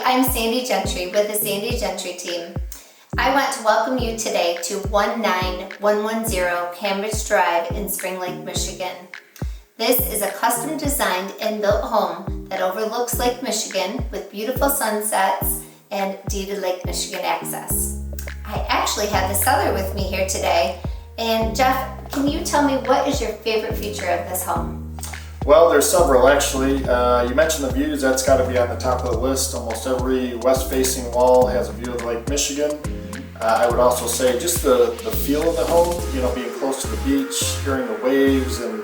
I'm Sandy Gentry with the Sandy Gentry team. I want to welcome you today to 19110 Cambridge Drive in Spring Lake, Michigan. This is a custom designed and built home that overlooks Lake Michigan with beautiful sunsets and deeded Lake Michigan access. I actually have the seller with me here today. And Jeff, can you tell me what is your favorite feature of this home? Well, there's several actually. You mentioned the views, that's got to be on the top of the list. Almost every west-facing wall has a view of Lake Michigan. I would also say just the feel of the home, being close to the beach, hearing the waves and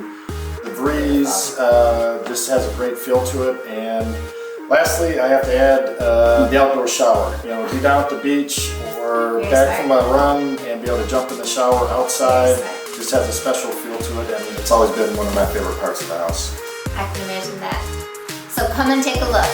the breeze, just has a great feel to it. And lastly, I have to add the outdoor shower. Be down at the beach or back from a run and be able to jump in the shower outside. Just has a special feel to it, and it's always been one of my favorite parts of the house. I can imagine that. So come and take a look.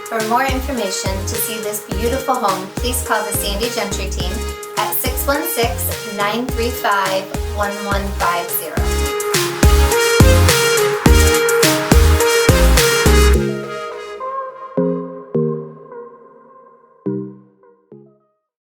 For more information to see this beautiful home, please call the Sandy Gentry team at 616-935-1150.